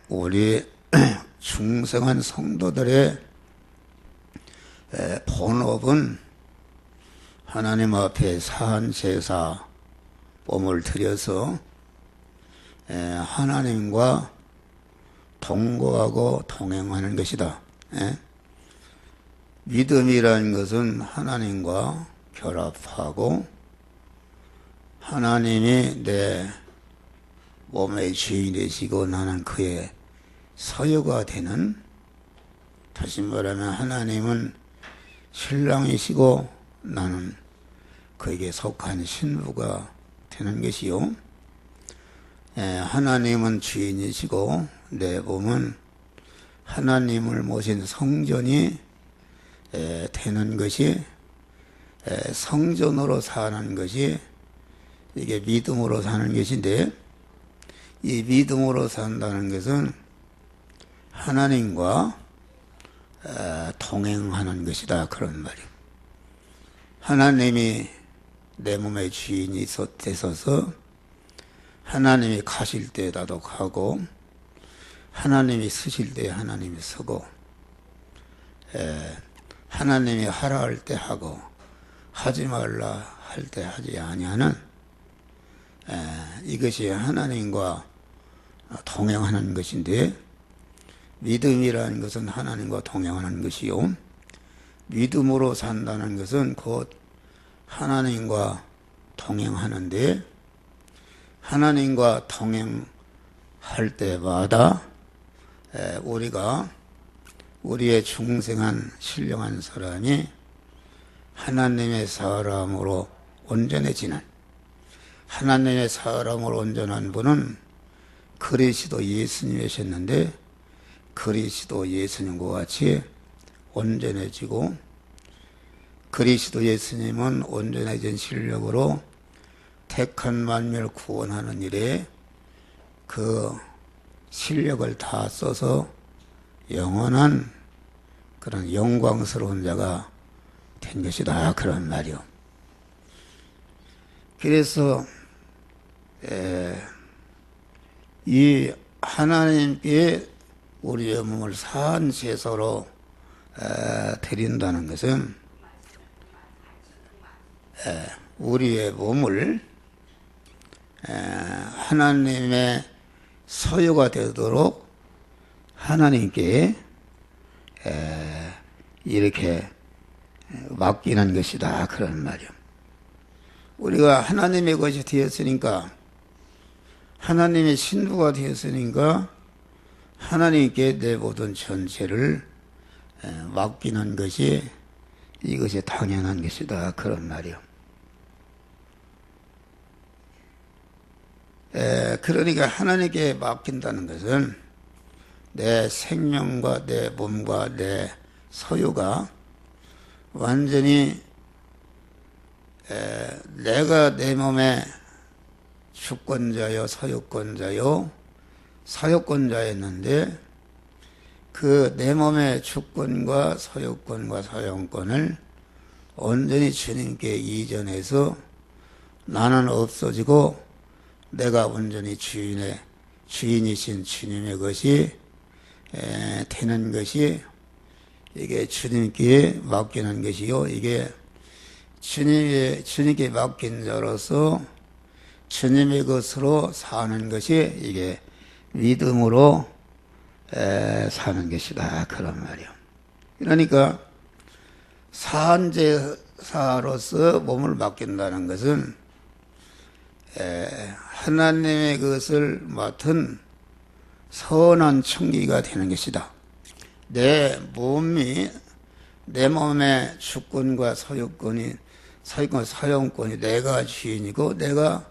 우리 중생한 성도들의 본업은 하나님 앞에 사한제사 몸을 들여서 하나님과 동거하고 동행하는 것이다. 믿음이라는 것은 하나님과 결합하고 하나님이 내 몸의 주인이시고 나는 그의 서유가 되는, 다시 말하면 하나님은 신랑이시고 나는 그에게 속한 신부가 되는 것이요, 하나님은 주인이시고 내 몸은 하나님을 모신 성전이 되는 것이, 성전으로 사는 것이 이게 믿음으로 사는 것인데, 이 믿음으로 산다는 것은 하나님과 동행하는 것이다, 그런 말이에요. 하나님이 내 몸의 주인이 되셔서 하나님이 가실 때 나도 가고, 하나님이 서실 때 하나님이 서고, 하나님이 하라 할 때 하고 하지 말라 할 때 하지 아니하는, 이것이 하나님과 동행하는 것인데, 믿음이라는 것은 하나님과 동행하는 것이요, 믿음으로 산다는 것은 곧 하나님과 동행하는데, 하나님과 동행할 때마다 우리가 우리의 중생한 신령한 사람이 하나님의 사람으로 온전해지는, 하나님의 사람으로 온전한 분은 그리스도 예수님이셨는데, 그리스도 예수님과 같이 온전해지고, 그리스도 예수님은 온전해진 실력으로 택한 만민을 구원하는 일에 그 실력을 다 써서 영원한 그런 영광스러운 자가 된 것이다, 그런 말이요. 그래서 이 하나님께 우리의 몸을 사한 제사로 드린다는 것은 우리의 몸을 하나님의 소유가 되도록 하나님께 이렇게 맡기는 것이다, 그런 말이요. 우리가 하나님의 것이 되었으니까, 하나님의 신부가 되었으니까 하나님께 내 모든 전체를 맡기는 것이, 이것이 당연한 것이다, 그런 말이요. 그러니까 하나님께 맡긴다는 것은 내 생명과 내 몸과 내 소유가 완전히 내가 내 몸의 주권자요 소유권자요 사유권자였는데, 그 내 몸의 주권과 소유권과 사용권을 온전히 주님께 이전해서 나는 없어지고 내가 온전히 주인이신 주님의 것이 되는 것이, 이게 주님께 맡기는 것이요, 이게 주님께 맡긴 자로서 주님의 것으로 사는 것이 이게 믿음으로 사는 것이다, 그런 말이요. 그러니까 사한제사로서 몸을 맡긴다는 것은 하나님의 것을 맡은 선한 청기가 되는 것이다. 내 몸이, 내 몸의 주권과 소유권이, 사용권이 내가 주인이고 내가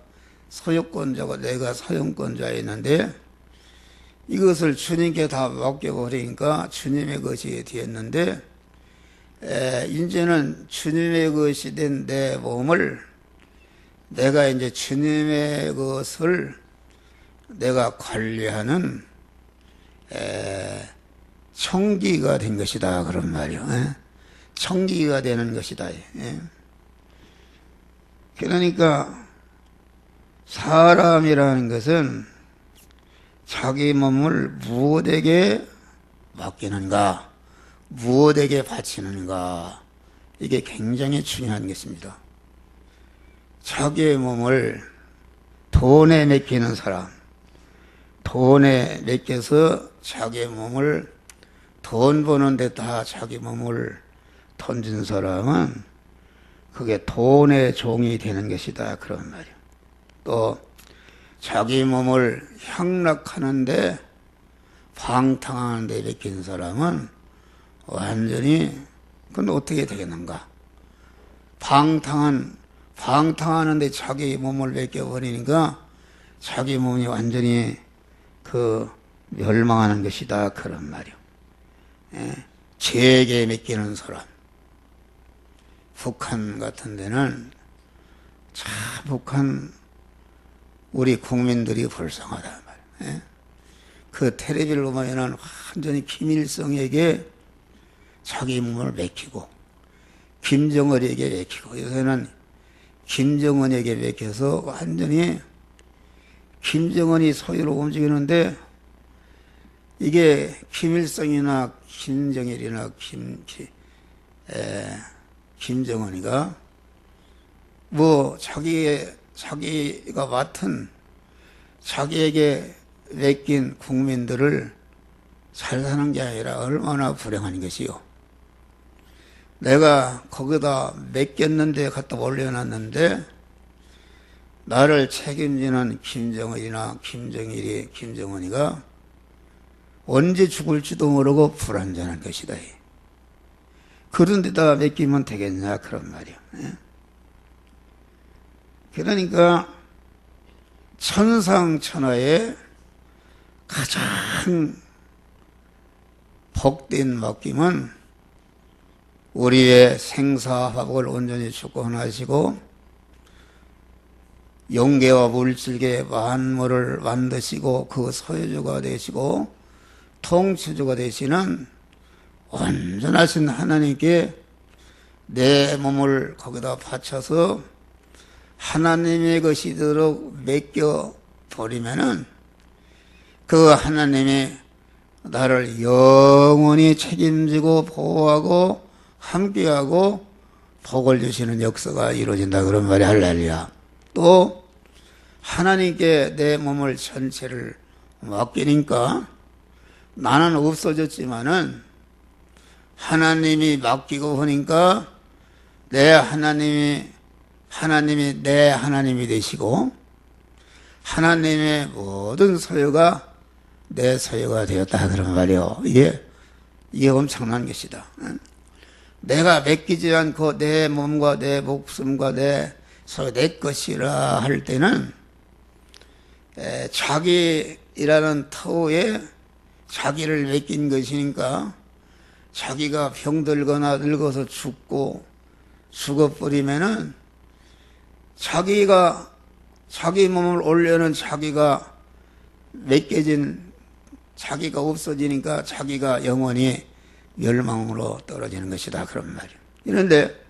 소유권자고 내가 사용권자였는데, 이것을 주님께 다 맡겨버리니까 주님의 것이 되었는데, 이제는 주님의 것이 된 내 몸을 내가 이제 주님의 것을 내가 관리하는 청기가 된 것이다, 그런 말이요. 청기가 되는 것이다. 그러니까 사람이라는 것은 자기 몸을 무엇에게 맡기는가, 무엇에게 바치는가, 이게 굉장히 중요한 것입니다. 자기의 몸을 돈에 맡기는 사람, 돈에 맡겨서 자기의 몸을 돈 버는 데다 자기 몸을 던진 사람은 그게 돈의 종이 되는 것이다, 그런 말이에요. 또 자기 몸을 향락하는데, 방탕하는 데 맡긴 사람은 완전히, 그건 어떻게 되겠는가? 방탕하는 데 자기 몸을 맡겨버리니까 자기 몸이 완전히 멸망하는 것이다, 그런 말이요. 죄에게 맡기는 사람. 북한 같은 데는 참 북한 우리 국민들이 불쌍하다 말이에요. 그 텔레비를 보면은 완전히 김일성에게 자기 몸을 맡기고, 김정은에게 맡기고, 요새는 김정은에게 맡겨서 완전히 김정은이 소유로 움직이는데, 이게 김일성이나 김정일이나 김정은이가 뭐 자기가 맡은, 자기에게 맡긴 국민들을 잘 사는 게 아니라 얼마나 불행한 것이요. 내가 거기다 맡겼는데 갖다 올려놨는데 나를 책임지는 김정은이나 김정일이, 김정은이가 언제 죽을지도 모르고 불안전한 것이다. 그런 데다 맡기면 되겠냐, 그런 말이야. 그러니까 천상천하에 가장 복된 맡김은 우리의 생사화복을 온전히 주권하시고 영계와 물질계 만물을 만드시고 그 소유주가 되시고 통치주가 되시는 온전하신 하나님께 내 몸을 거기다 바쳐서 하나님의 것이도록 맡겨버리면은 그 하나님이 나를 영원히 책임지고 보호하고 함께하고 복을 주시는 역사가 이루어진다, 그런 말이 할렐루야. 또 하나님께 내 몸을 전체를 맡기니까 나는 없어졌지만은 하나님이 맡기고 하니까 내 하나님이 내 하나님이 되시고 하나님의 모든 소유가 내 소유가 되었다, 그런 말이요. 이게 엄청난 것이다. 내가 맡기지 않고 내 몸과 내 목숨과 내 것이라 할 때는 자기이라는 터에 자기를 맡긴 것이니까 자기가 병들거나 늙어서 죽어버리면은 자기 몸을 올려는 자기가 맡겨진 자기가 없어지니까 자기가 영원히 멸망으로 떨어지는 것이다, 그런 말이에요. 그런데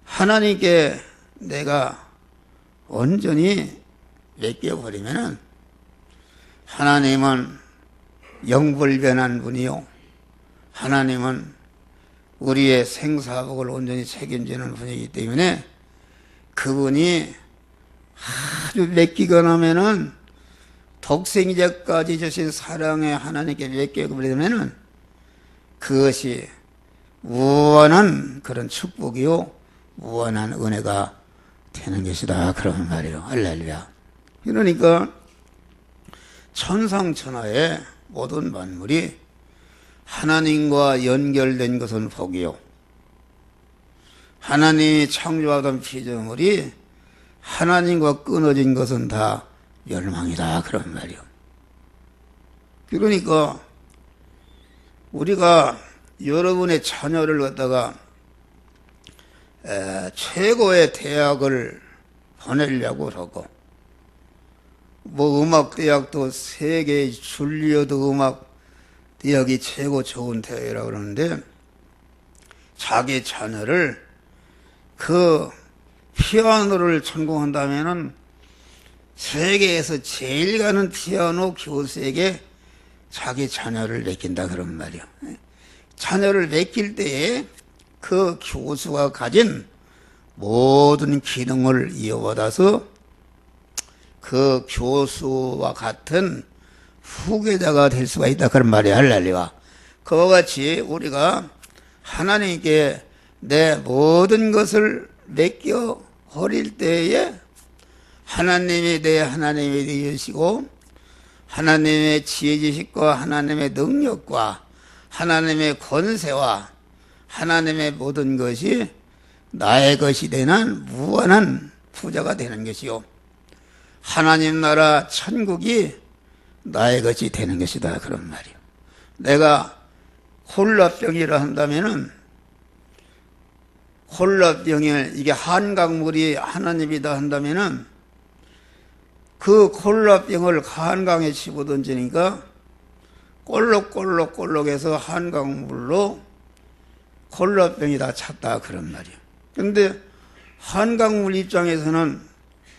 하나님께 내가 온전히 맡겨버리면은 하나님은 영불변한 분이요, 하나님은 우리의 생사복을 온전히 책임지는 분이기 때문에 그분이 아주 맡기고 나면은 독생자까지 주신 사랑의 하나님께 맡겨버리면은 그것이 무한한 그런 축복이요, 무한한 은혜가 되는 것이다, 그런 말이에요. 할렐루야. 그러니까 천상천하의 모든 만물이 하나님과 연결된 것은 복이요, 하나님이 창조하던 피조물이 하나님과 끊어진 것은 다 멸망이다, 그런 말이요. 그러니까 우리가 여러분의 자녀를 갖다가 최고의 대학을 보내려고 하고, 뭐 음악대학도 세계 줄리어드 음악대학이 최고 좋은 대학이라고 그러는데 자기 자녀를 그 피아노를 전공한다면은 세계에서 제일 가는 피아노 교수에게 자기 자녀를 맡긴다 그런 말이요. 자녀를 맡길 때에 그 교수가 가진 모든 기능을 이어받아서 그 교수와 같은 후계자가 될 수가 있다 그런 말이야. 할렐루야. 그와 같이 우리가 하나님께 내 모든 것을 맡겨 버릴 때에 하나님이 내 하나님이 되시고 하나님의 지혜 지식과 하나님의 능력과 하나님의 권세와 하나님의 모든 것이 나의 것이 되는 무한한 부자가 되는 것이요, 하나님 나라 천국이 나의 것이 되는 것이다 그런 말이요. 내가 콜라병이라 한다면은 콜라병을 이게 한강물이 하나님이다 한다면은 그 콜라병을 한강에 집어던지니까 꼴록꼴록꼴록해서 한강물로 콜라병이 다 찼다 그런 말이에요. 그런데 한강물 입장에서는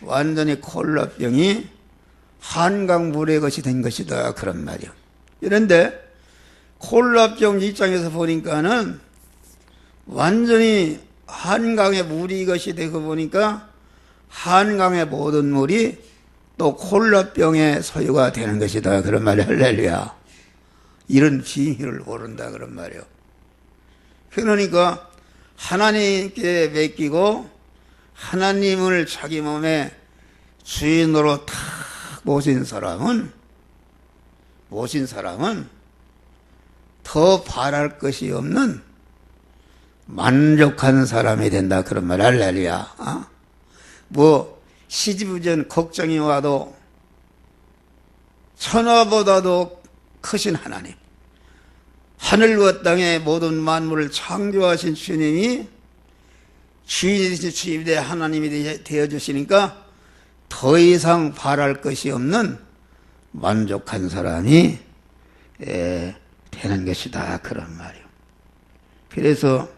완전히 콜라병이 한강물의 것이 된 것이다 그런 말이에요. 그런데 콜라병 입장에서 보니까는 완전히 한강의 물이 것이 되고 보니까 한강의 모든 물이 또 콜라병의 소유가 되는 것이다 그런 말이에요. 할렐루야. 이런 비밀을 모른다 그런 말이에요. 그러니까 하나님께 맡기고 하나님을 자기 몸에 주인으로 탁 모신 사람은 더 바랄 것이 없는 만족한 사람이 된다 그런 말. 할렐루야. 뭐 시지부전 걱정이 와도 천하보다도 크신 하나님, 하늘과 땅의 모든 만물을 창조하신 주님이 주인이신 주님의 하나님이 되어주시니까 더 이상 바랄 것이 없는 만족한 사람이 되는 것이다 그런 말이에요. 그래서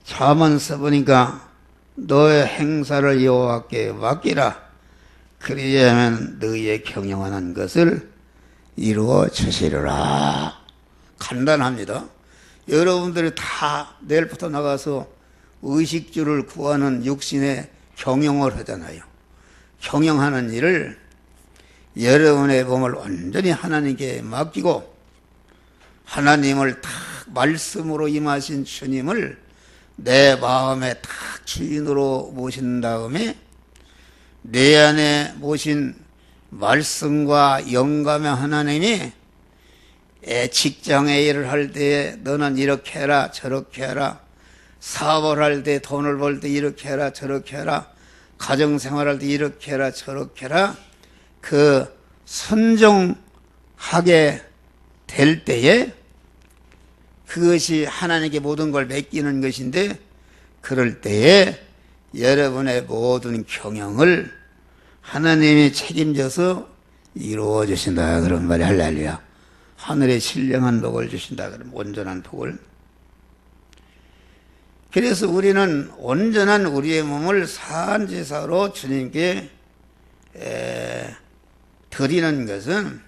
잠언 써보니까 너의 행사를 여호와께 맡기라. 그리하면 너희의 경영하는 것을 이루어 주시리라. 간단합니다. 여러분들이 다 내일부터 나가서 의식주를 구하는 육신의 경영을 하잖아요. 경영하는 일을 여러분의 몸을 온전히 하나님께 맡기고 하나님을 딱 말씀으로 임하신 주님을 내 마음에 딱 주인으로 모신 다음에 내 안에 모신 말씀과 영감의 하나님이 직장에 일을 할 때 너는 이렇게 해라 저렇게 해라, 사업을 할 때 돈을 벌 때 이렇게 해라 저렇게 해라, 가정생활할 때 이렇게 해라 저렇게 해라, 그 선정하게 될 때에 그것이 하나님께 모든 걸 맡기는 것인데, 그럴 때에 여러분의 모든 경영을 하나님이 책임져서 이루어 주신다 그런 말이 할렐루야. 하늘의 신령한 복을 주신다 그런 온전한 복을. 그래서 우리는 온전한 우리의 몸을 사한제사로 주님께 드리는 것은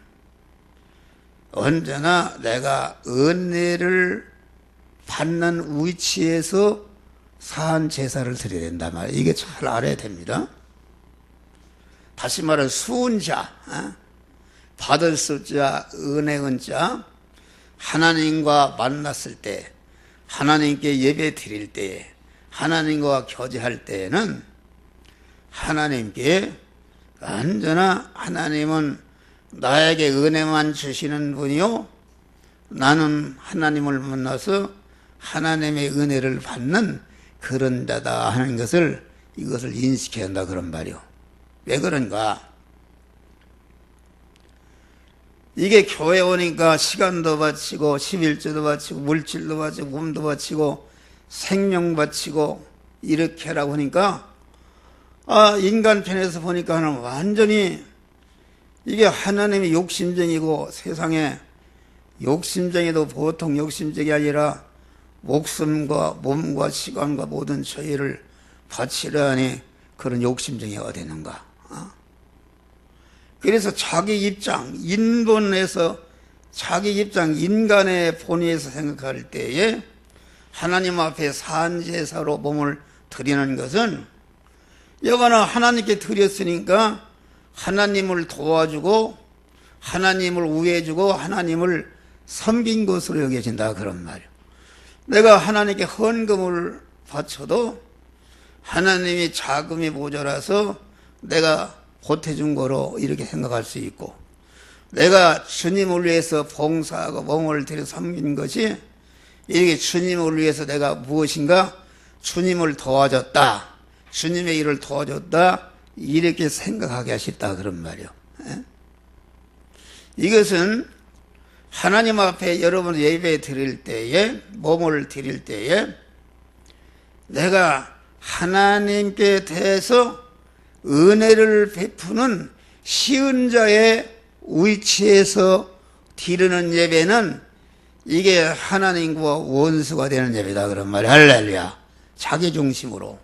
언제나 내가 은혜를 받는 위치에서 사한제사를 드려야 된단 말이에요. 이게 잘 알아야 됩니다. 다시 말해 수은자, 받을 수자, 은혜의 자, 하나님과 만났을 때, 하나님께 예배 드릴 때, 하나님과 교제할 때에는 하나님께 언제나 하나님은 나에게 은혜만 주시는 분이요, 나는 하나님을 만나서 하나님의 은혜를 받는 그런 자다 하는 것을, 이것을 인식해야 한다 그런 말이요. 왜 그런가? 이게 교회 오니까 시간도 바치고 11조도 바치고 물질도 바치고 몸도 바치고 생명 바치고 이렇게 하라고 하니까 인간 편에서 보니까는 완전히 이게 하나님의 욕심쟁이고, 세상에 욕심쟁이도 보통 욕심쟁이 아니라 목숨과 몸과 시간과 모든 저희를 바치려 하니 그런 욕심쟁이가 되는가? 그래서 자기 입장, 인본에서 자기 입장, 인간의 본의에서 생각할 때에 하나님 앞에 산제사로 몸을 드리는 것은 여간아 하나님께 드렸으니까 하나님을 도와주고 하나님을 우애해주고 하나님을 섬긴 것으로 여겨진다 그런 말이에요. 내가 하나님께 헌금을 바쳐도 하나님이 자금이 모자라서 내가 보태준 거로 이렇게 생각할 수 있고, 내가 주님을 위해서 봉사하고 몸을 들여 섬긴 것이 이렇게 주님을 위해서 내가 무엇인가 주님을 도와줬다, 주님의 일을 도와줬다 이렇게 생각하게 하셨다 그런 말이에요. 이것은 하나님 앞에 여러분 예배 드릴 때에, 몸을 드릴 때에 내가 하나님께 대해서 은혜를 베푸는 시은자의 위치에서 드리는 예배는 이게 하나님과 원수가 되는 예배다 그런 말이야. 할렐루야. 자기 중심으로.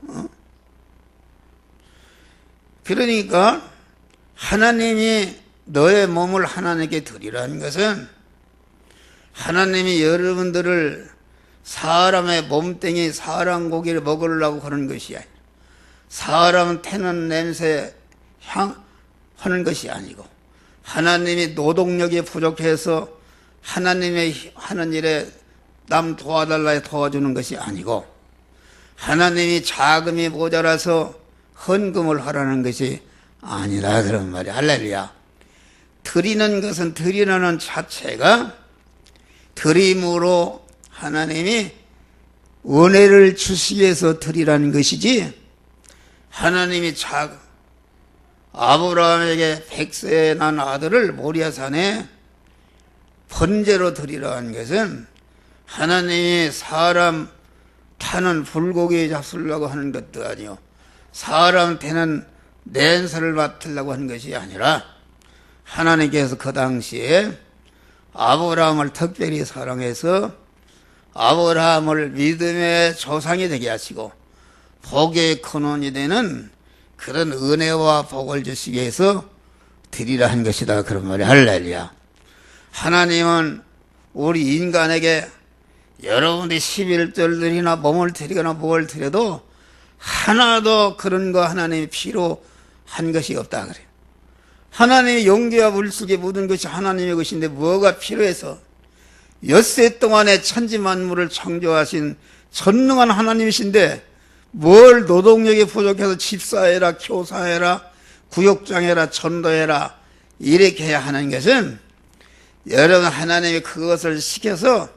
그러니까 하나님이 너의 몸을 하나님께 드리라는 것은 하나님이 여러분들을 사람의 몸뚱이 사람 고기를 먹으려고 하는 것이 아니라 사람 태는 냄새 향 하는 것이 아니고, 하나님이 노동력이 부족해서 하나님의 하는 일에 남 도와달라 도와주는 것이 아니고, 하나님이 자금이 모자라서 헌금을 하라는 것이 아니라 그런 말이야. 할렐루야. 드리는 것은, 드리는 자체가 드림으로 하나님이 은혜를 주시기 위해서 드리라는 것이지, 하나님이 아브라함에게 100세에 난 아들을 모리아산에 번제로 드리라는 것은 하나님이 사람 타는 불고기 잡수려고 하는 것도 아니요, 사람 태는 냄새를 맡으려고 하는 것이 아니라, 하나님께서 그 당시에 아브라함을 특별히 사랑해서 아브라함을 믿음의 조상이 되게 하시고 복의 근원이 되는 그런 은혜와 복을 주시기 위해서 드리라 한 것이다 그런 말이야. 할렐루야. 하나님은 우리 인간에게 여러분들이 11절들이나 몸을 드리거나 뭘 드려도 하나도 그런 거 하나님이 필요한 것이 없다 그래요. 하나님의 용기와 물속에 묻은 것이 하나님의 것인데 뭐가 필요해서 엿새 동안에 천지만물을 창조하신 전능한 하나님이신데 뭘 노동력이 부족해서 집사해라, 교사해라, 구역장해라, 전도해라 이렇게 해야 하는 것은, 여러분 하나님이 그것을 시켜서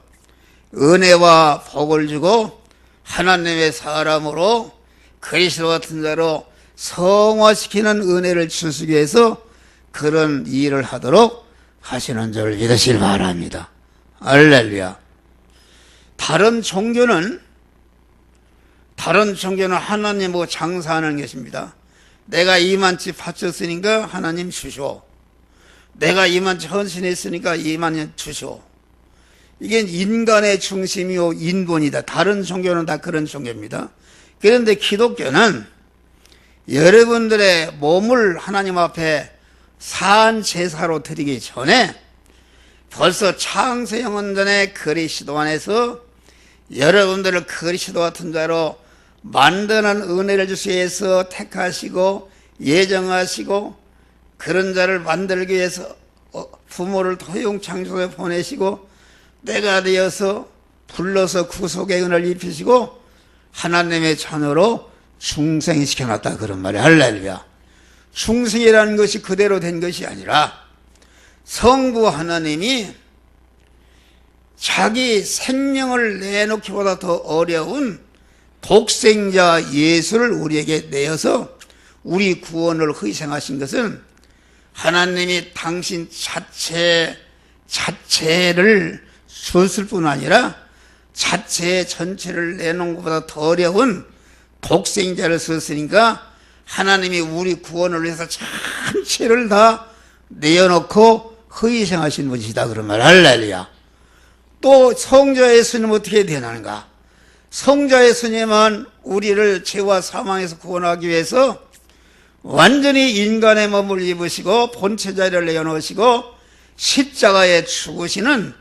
은혜와 복을 주고 하나님의 사람으로 그리스도 같은 자로 성화시키는 은혜를 주시기 위해서 그런 일을 하도록 하시는 줄 믿으시길 바랍니다. 할렐루야. 다른 종교는 하나님하고 장사하는 것입니다. 내가 이만치 바쳤으니까 하나님 주시오. 내가 이만치 헌신했으니까 이만치 주시오. 이게 인간의 중심이요 인본이다. 다른 종교는 다 그런 종교입니다. 그런데 기독교는 여러분들의 몸을 하나님 앞에 산 제사로 드리기 전에 벌써 창세 영원전에 그리스도 안에서 여러분들을 그리스도 같은 자로 만드는 은혜를 주시기 위해서 택하시고 예정하시고 그런 자를 만들기 위해서 부모를 토용 창조에 보내시고 때가 되어서 불러서 구속의 은혜를 입히시고 하나님의 자녀로 중생시켜놨다 그런 말이에요. 할렐루야. 중생이라는 것이 그대로 된 것이 아니라 성부 하나님이 자기 생명을 내놓기보다 더 어려운 독생자 예수를 우리에게 내어서 우리 구원을 희생하신 것은 하나님이 당신 자체를 줬을 뿐 아니라 자체 전체를 내놓은 것보다 더 어려운 독생자를 썼으니까 하나님이 우리 구원을 위해서 전체를 다 내어놓고 희생하신 분이시다 그런 말. 할렐루야. 또 성자의 스님은 어떻게 되는가? 성자의 스님은 우리를 죄와 사망에서 구원하기 위해서 완전히 인간의 몸을 입으시고 본체자리를 내어놓으시고 십자가에 죽으시는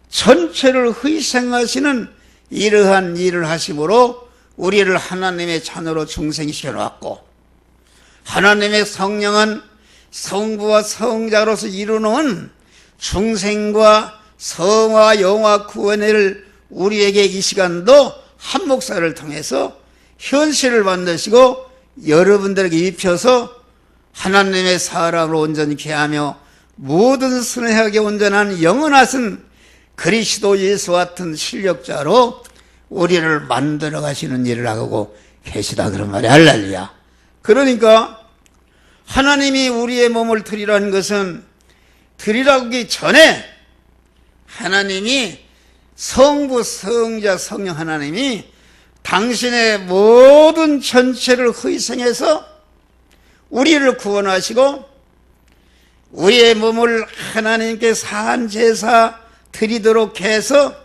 전체를 희생하시는 이러한 일을 하심으로 우리를 하나님의 자녀로 중생시켜 놨고, 하나님의 성령은 성부와 성자로서 이루는 중생과 성화 영화 구원을 우리에게 이 시간도 한 목사를 통해서 현실을 만드시고 여러분들에게 입혀서 하나님의 사람으로 온전케 하며 모든 선행하게 온전한 영원하신 그리스도 예수 같은 실력자로 우리를 만들어 가시는 일을 하고 계시다, 그런 말이야. 할렐루야. 그러니까 하나님이 우리의 몸을 드리라는 것은, 드리라고 하기 전에 하나님이 성부, 성자, 성령 하나님이 당신의 모든 전체를 희생해서 우리를 구원하시고 우리의 몸을 하나님께 사한 제사 드리도록 해서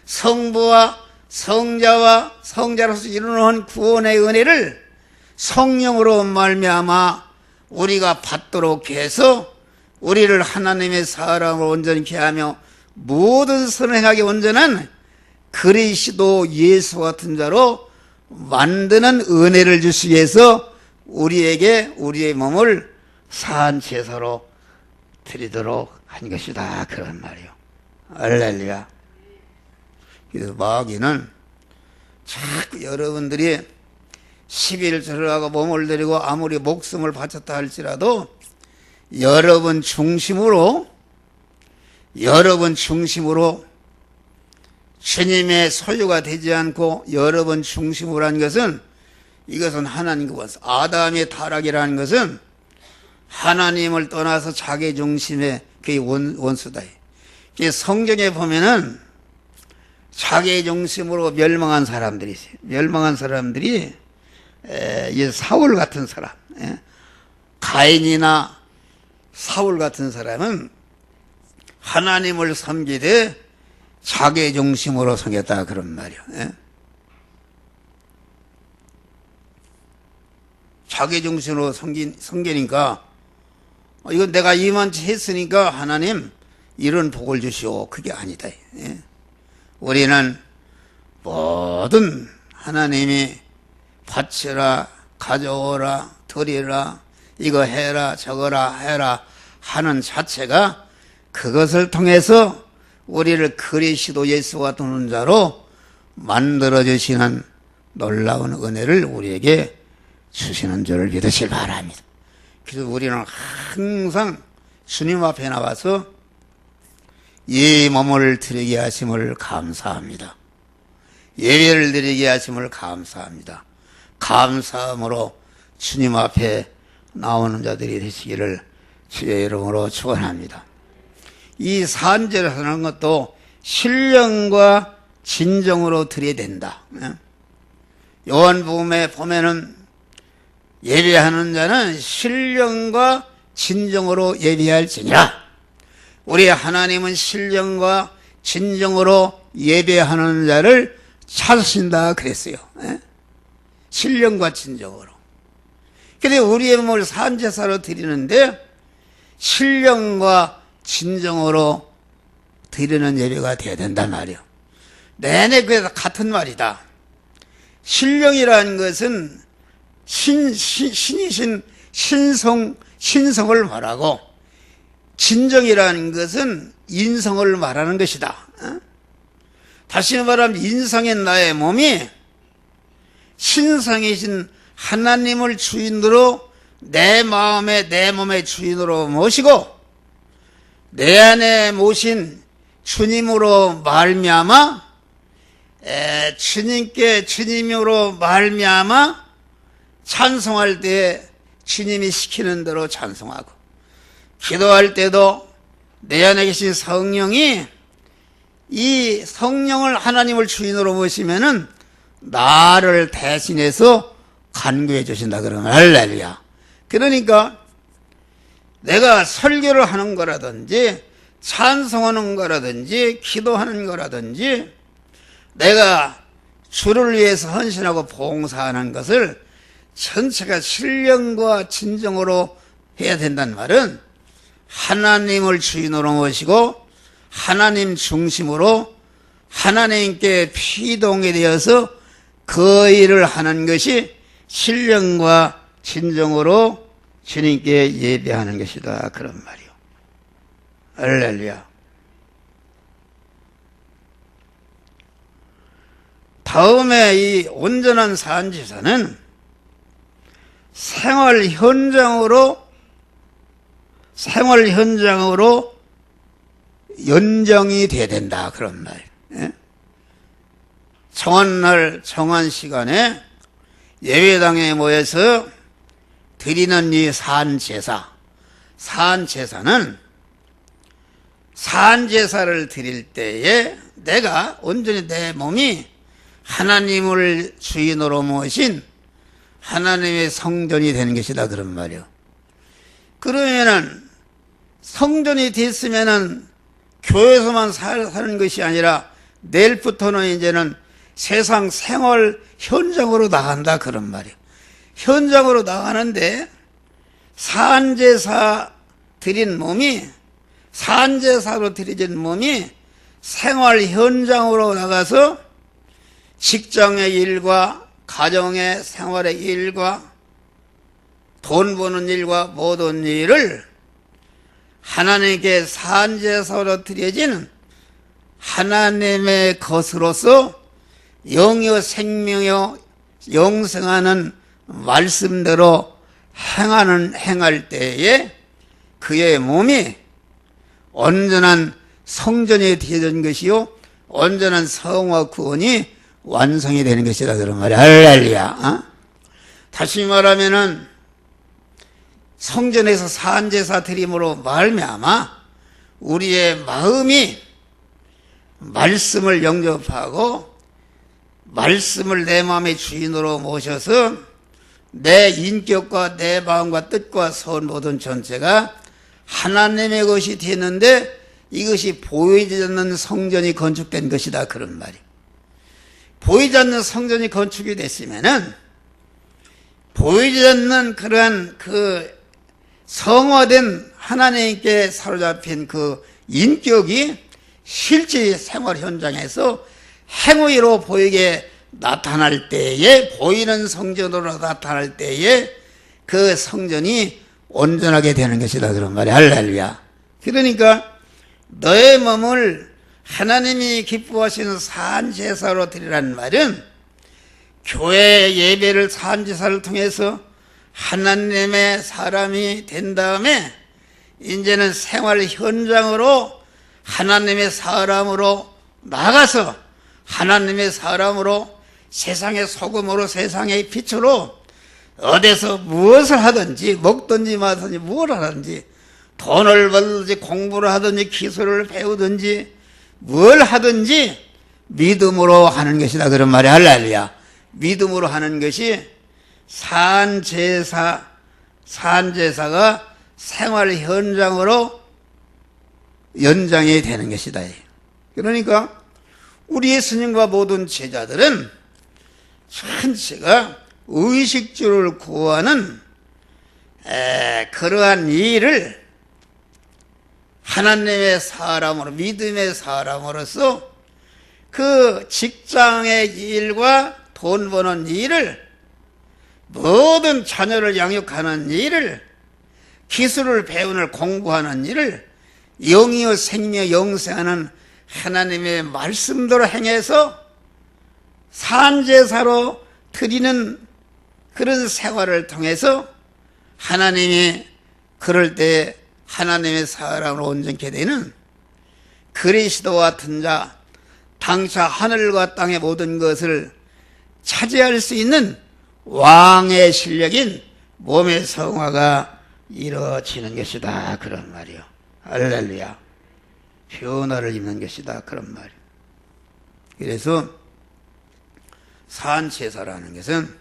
성부와 성자와 성자로서 이루는 구원의 은혜를 성령으로 말미암아 우리가 받도록 해서 우리를 하나님의 사람으로 온전케 하며 모든 선행하게 온전한 그리스도 예수 같은 자로 만드는 은혜를 주시기 위해서 우리에게 우리의 몸을 사한 제사로 드리도록 한 것이다, 그런 말이요. 할렐루야. 그래서 마귀는 자꾸 여러분들이 11절을 하고 몸을 드리고 아무리 목숨을 바쳤다 할지라도 여러분 중심으로 주님의 소유가 되지 않고 여러분 중심으로 한 것은, 이것은 하나님 원수, 아담의 타락이라는 것은 하나님을 떠나서 자기 중심의 그의 원수다. 성경에 보면은 자기 중심으로 멸망한 사람들이 있어요. 멸망한 사람들이 사울 같은 사람, 가인이나 사울 같은 사람은 하나님을 섬기되 자기 중심으로 섬겼다, 그런 말이요. 자기 중심으로 섬기니까 이건 내가 이만치 했으니까 하나님 이런 복을 주시오, 그게 아니다. 우리는 모든 하나님이 바치라, 가져오라, 드리라, 이거 해라, 저거라 해라 하는 자체가 그것을 통해서 우리를 그리스도 예수 같은 자로 만들어주시는 놀라운 은혜를 우리에게 주시는 줄을 믿으시기 바랍니다. 그래서 우리는 항상 주님 앞에 나와서 이 몸을 드리게 하심을 감사합니다. 예배를 드리게 하심을 감사합니다. 감사함으로 주님 앞에 나오는 자들이 되시기를 주의 이름으로 축원합니다. 이 산제를 하는 것도 신령과 진정으로 드려야 된다. 요한복음에 보면은 예배하는 자는 신령과 진정으로 예배할지니라. 우리 하나님은 신령과 진정으로 예배하는 자를 찾으신다 그랬어요. 신령과 진정으로. 그런데 우리의 몸을 산제사로 드리는데 신령과 진정으로 드리는 예배가 되어야 된단 말이에요. 내내 그래서 같은 말이다. 신령이라는 것은 신이신 신성을 말하고, 진정이라는 것은 인성을 말하는 것이다. 다시 말하면 인성의 나의 몸이 신성이신 하나님을 주인으로 내 마음에 내 몸의 주인으로 모시고 내 안에 모신 주님으로 말미암아 주님으로 말미암아 찬송할 때 주님이 시키는 대로 찬송하고, 기도할 때도 내 안에 계신 성령이 이 성령을 하나님을 주인으로 모시면은 나를 대신해서 간구해 주신다 그러면 할렐루야. 그러니까 내가 설교를 하는 거라든지 찬송하는 거라든지 기도하는 거라든지 내가 주를 위해서 헌신하고 봉사하는 것을 전체가 신령과 진정으로 해야 된다는 말은 하나님을 주인으로 모시고 하나님 중심으로 하나님께 피동이 되어서 그 일을 하는 것이 신령과 진정으로 주님께 예배하는 것이다. 그런 말이요. 할렐루야. 다음에 이 온전한 산지사는 생활 현장으로 연정이 돼야 된다. 그런 말. 예? 정한 날, 정한 시간에 예배당에 모여서 드리는 이 산제사. 산제사는 산제사를 드릴 때에 내가 온전히 내 몸이 하나님을 주인으로 모신 하나님의 성전이 되는 것이다. 그런 말이요. 그러면은 성전이 됐으면은 교회에서만 사는 것이 아니라 내일부터는 이제는 세상 생활 현장으로 나간다. 그런 말이요. 현장으로 나가는데 산제사 드린 몸이 산제사로 드려진 몸이 생활 현장으로 나가서 직장의 일과 가정의 생활의 일과 돈 버는 일과 모든 일을 하나님께 산제사로 드려진 하나님의 것으로서 영이요 생명이요 영생하는 말씀대로 행할 때에 그의 몸이 온전한 성전이 되어진 것이요 온전한 성화 구원이 완성이 되는 것이다. 그런 말이야. 할렐루야. 다시 말하면은 성전에서 산제사 드림으로 말미암아 우리의 마음이 말씀을 영접하고 말씀을 내 마음의 주인으로 모셔서 내 인격과 내 마음과 뜻과 선 모든 전체가 하나님의 것이 되는데 이것이 보이지 않는 성전이 건축된 것이다. 그런 말이에요. 보이지 않는 성전이 건축이 됐으면은 보이지 않는 그러한 그 성화된 하나님께 사로잡힌 그 인격이 실제 생활 현장에서 행위로 보이게 나타날 때에 보이는 성전으로 나타날 때에 그 성전이 온전하게 되는 것이다. 그런 말이야. 할렐루야. 그러니까 너의 몸을 하나님이 기뻐하시는 산제사로 드리라는 말은 교회 예배를 산제사를 통해서 하나님의 사람이 된 다음에 이제는 생활 현장으로 하나님의 사람으로 나가서 하나님의 사람으로 세상의 소금으로 세상의 빛으로 어디서 무엇을 하든지 먹든지 마든지 무엇을 하든지 돈을 벌든지 공부를 하든지 기술을 배우든지 뭘 하든지 믿음으로 하는 것이다. 그런 말이 할렐루야. 믿음으로 하는 것이 산제사가 생활 현장으로 연장이 되는 것이다. 그러니까 우리 예수님과 모든 제자들은 전체가 의식주를 구하는 그러한 일을 하나님의 사람으로 믿음의 사람으로서 그 직장의 일과 돈 버는 일을 모든 자녀를 양육하는 일을 기술을 배우는 공부하는 일을 영이요 생명 영생하는 하나님의 말씀대로 행해서 산제사로 드리는 그런 생활을 통해서 하나님이 그럴 때 하나님의 사람으로 온전케 되는 그리스도와 같은 자 당차 하늘과 땅의 모든 것을 차지할 수 있는 왕의 실력인 몸의 성화가 이루어지는 것이다. 그런 말이요. 할렐루야. 변화를 입는 것이다. 그런 말이요. 그래서 산제사라는 것은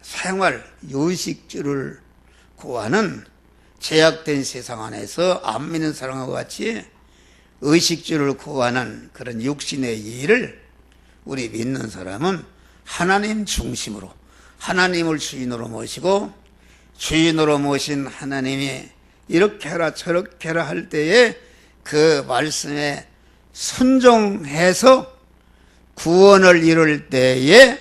생활 요식주를 구하는 제약된 세상 안에서 안 믿는 사람과 같이 의식주를 구하는 그런 육신의 일을 우리 믿는 사람은 하나님 중심으로 하나님을 주인으로 모시고 주인으로 모신 하나님이 이렇게 해라 저렇게 해라 할 때에 그 말씀에 순종해서 구원을 이룰 때에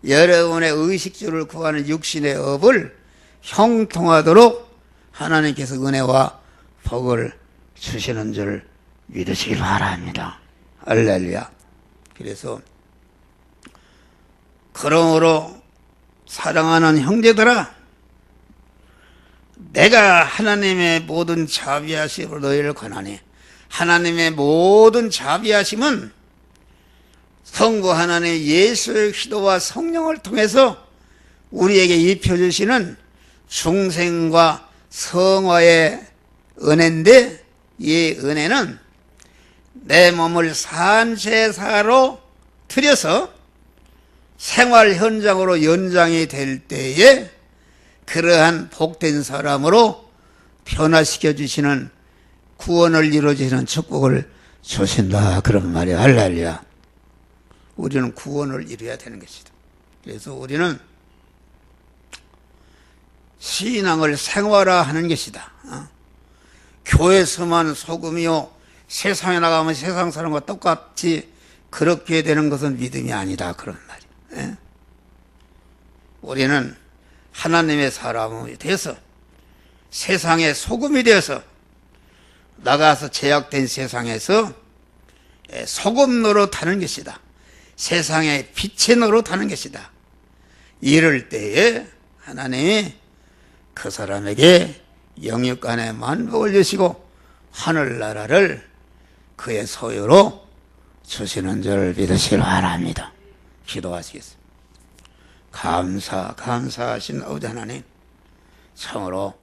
여러분의 의식주를 구하는 육신의 업을 형통하도록 하나님께서 은혜와 복을 주시는 줄 믿으시기 바랍니다. 할렐루야. 그래서 그러므로 사랑하는 형제들아, 내가 하나님의 모든 자비하심으로 너희를 권하니, 하나님의 모든 자비하심은 성부 하나님 예수의 기도와 성령을 통해서 우리에게 입혀주시는 중생과 성화의 은혜인데, 이 은혜는 내 몸을 산제사로 들여서 생활 현장으로 연장이 될 때에 그러한 복된 사람으로 변화시켜 주시는 구원을 이루어지는 축복을 주신다, 그런 말이야. 할렐루야. 우리는 구원을 이루어야 되는 것이다. 그래서 우리는 신앙을 생활화하는 것이다. 교회에서만 소금이요 세상에 나가면 세상 사람과 똑같이 그렇게 되는 것은 믿음이 아니다, 그런 말이야. 우리는 하나님의 사람이 되어서 세상의 소금이 되어서 나가서 제약된 세상에서 소금 노릇하는 것이다. 세상의 빛의 노릇하는 것이다. 이럴 때에 하나님이 그 사람에게 영육간의 만복을 주시고 하늘나라를 그의 소유로 주시는 줄 믿으시길 바랍니다. 기도하시겠습니다. 감사하신 아버지 하나님, 참으로